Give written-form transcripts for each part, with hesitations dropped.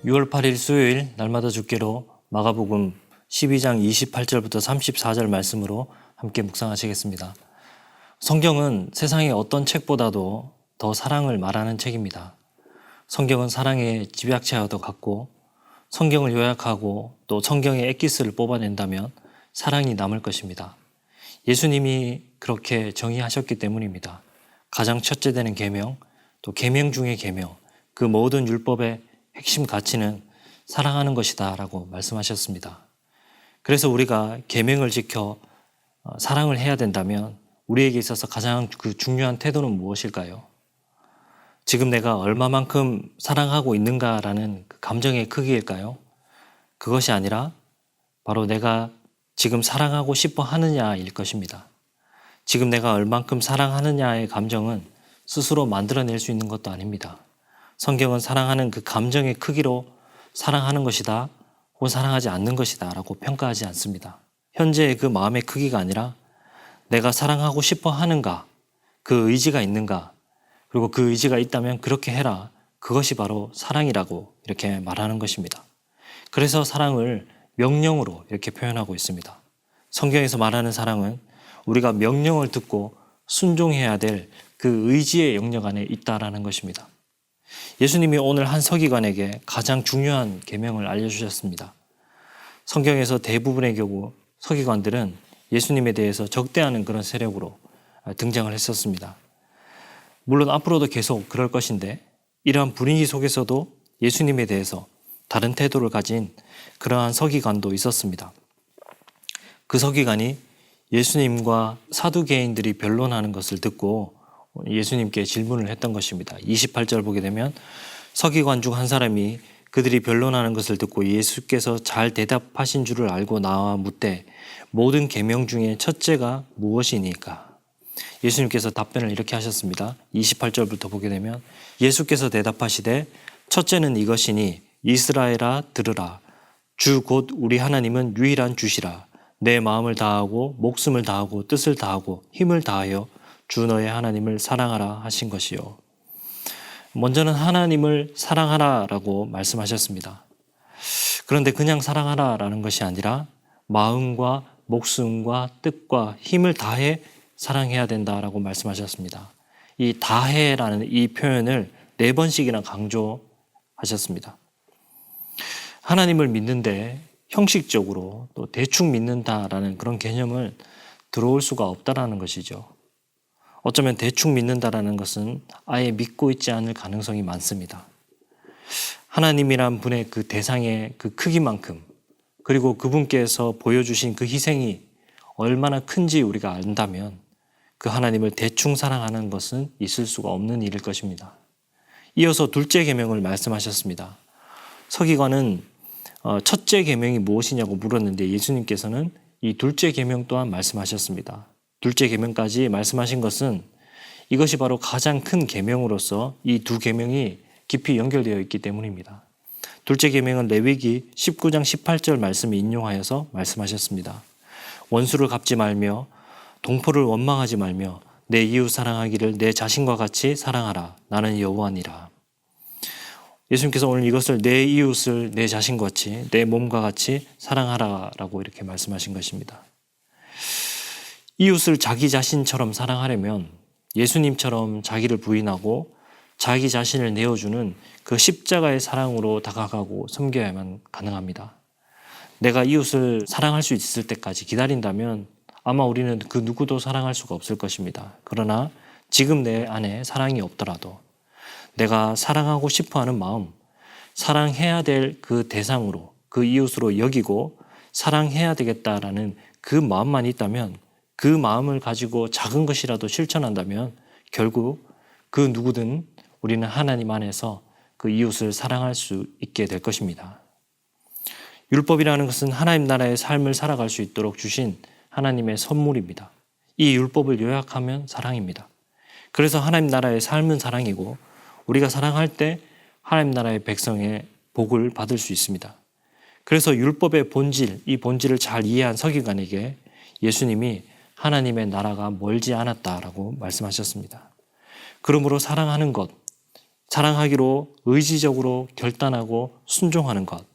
6월 8일 수요일 날마다 죽기로 마가복음 12장 28절부터 34절 말씀으로 함께 묵상하시겠습니다. 성경은 세상의 어떤 책보다도 더 사랑을 말하는 책입니다. 성경은 사랑의 집약체와도 같고 성경을 요약하고 또 성경의 엑기스를 뽑아낸다면 사랑이 남을 것입니다. 예수님이 그렇게 정의하셨기 때문입니다. 가장 첫째 되는 계명, 또 계명 중의 계명, 그 모든 율법의 핵심 가치는 사랑하는 것이다 라고 말씀하셨습니다. 그래서 우리가 계명을 지켜 사랑을 해야 된다면 우리에게 있어서 가장 중요한 태도는 무엇일까요? 지금 내가 얼마만큼 사랑하고 있는가라는 그 감정의 크기일까요? 그것이 아니라 바로 내가 지금 사랑하고 싶어 하느냐일 것입니다. 지금 내가 얼만큼 사랑하느냐의 감정은 스스로 만들어낼 수 있는 것도 아닙니다. 성경은 사랑하는 그 감정의 크기로 사랑하는 것이다 혹은 사랑하지 않는 것이다 라고 평가하지 않습니다. 현재의 그 마음의 크기가 아니라 내가 사랑하고 싶어 하는가, 그 의지가 있는가, 그리고 그 의지가 있다면 그렇게 해라. 그것이 바로 사랑이라고 이렇게 말하는 것입니다. 그래서 사랑을 명령으로 이렇게 표현하고 있습니다. 성경에서 말하는 사랑은 우리가 명령을 듣고 순종해야 될 그 의지의 영역 안에 있다라는 것입니다. 예수님이 오늘 한 서기관에게 가장 중요한 계명을 알려주셨습니다. 성경에서 대부분의 경우 서기관들은 예수님에 대해서 적대하는 그런 세력으로 등장을 했었습니다. 물론 앞으로도 계속 그럴 것인데 이러한 분위기 속에서도 예수님에 대해서 다른 태도를 가진 그러한 서기관도 있었습니다. 그 서기관이 예수님과 사두개인들이 변론하는 것을 듣고 예수님께 질문을 했던 것입니다. 28절 보게 되면 서기관 중 한 사람이 그들이 변론하는 것을 듣고 예수께서 잘 대답하신 줄을 알고 나와 묻되 모든 계명 중에 첫째가 무엇이니까? 예수님께서 답변을 이렇게 하셨습니다. 28절부터 보게 되면 예수께서 대답하시되 첫째는 이것이니 이스라엘아 들으라. 주 곧 우리 하나님은 유일한 주시라. 내 마음을 다하고 목숨을 다하고 뜻을 다하고 힘을 다하여 주 너의 하나님을 사랑하라 하신 것이요. 먼저는 하나님을 사랑하라 라고 말씀하셨습니다. 그런데 그냥 사랑하라 라는 것이 아니라 마음과 목숨과 뜻과 힘을 다해 사랑해야 된다라고 말씀하셨습니다. 이 다해라는 이 표현을 4번씩이나 강조하셨습니다. 하나님을 믿는데 형식적으로 또 대충 믿는다라는 그런 개념을 들어올 수가 없다라는 것이죠. 어쩌면 대충 믿는다라는 것은 아예 믿고 있지 않을 가능성이 많습니다. 하나님이란 분의 그 대상의 그 크기만큼 그리고 그분께서 보여주신 그 희생이 얼마나 큰지 우리가 안다면 그 하나님을 대충 사랑하는 것은 있을 수가 없는 일일 것입니다. 이어서 둘째 계명을 말씀하셨습니다. 서기관은 첫째 계명이 무엇이냐고 물었는데 예수님께서는 이 둘째 계명 또한 말씀하셨습니다. 둘째 계명까지 말씀하신 것은 이것이 바로 가장 큰 계명으로서 이 두 계명이 깊이 연결되어 있기 때문입니다. 둘째 계명은 레위기 19장 18절 말씀을 인용하여서 말씀하셨습니다. 원수를 갚지 말며 동포를 원망하지 말며 내 이웃 사랑하기를 내 자신과 같이 사랑하라. 나는 여호와니라. 예수님께서 오늘 이것을 내 이웃을 내 자신과 같이 내 몸과 같이 사랑하라라고 이렇게 말씀하신 것입니다. 이웃을 자기 자신처럼 사랑하려면 예수님처럼 자기를 부인하고 자기 자신을 내어주는 그 십자가의 사랑으로 다가가고 섬겨야만 가능합니다. 내가 이웃을 사랑할 수 있을 때까지 기다린다면 아마 우리는 그 누구도 사랑할 수가 없을 것입니다. 그러나 지금 내 안에 사랑이 없더라도 내가 사랑하고 싶어하는 마음, 사랑해야 될 그 대상으로 그 이웃으로 여기고 사랑해야 되겠다라는 그 마음만 있다면 그 마음을 가지고 작은 것이라도 실천한다면 결국 그 누구든 우리는 하나님 안에서 그 이웃을 사랑할 수 있게 될 것입니다. 율법이라는 것은 하나님 나라의 삶을 살아갈 수 있도록 주신 하나님의 선물입니다. 이 율법을 요약하면 사랑입니다. 그래서 하나님 나라의 삶은 사랑이고 우리가 사랑할 때 하나님 나라의 백성의 복을 받을 수 있습니다. 그래서 율법의 본질, 이 본질을 잘 이해한 서기관에게 예수님이 하나님의 나라가 멀지 않았다라고 말씀하셨습니다. 그러므로 사랑하는 것, 사랑하기로 의지적으로 결단하고 순종하는 것,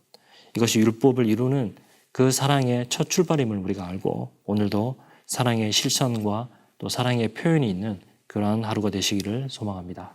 이것이 율법을 이루는 그 사랑의 첫 출발임을 우리가 알고 오늘도 사랑의 실천과 또 사랑의 표현이 있는 그러한 하루가 되시기를 소망합니다.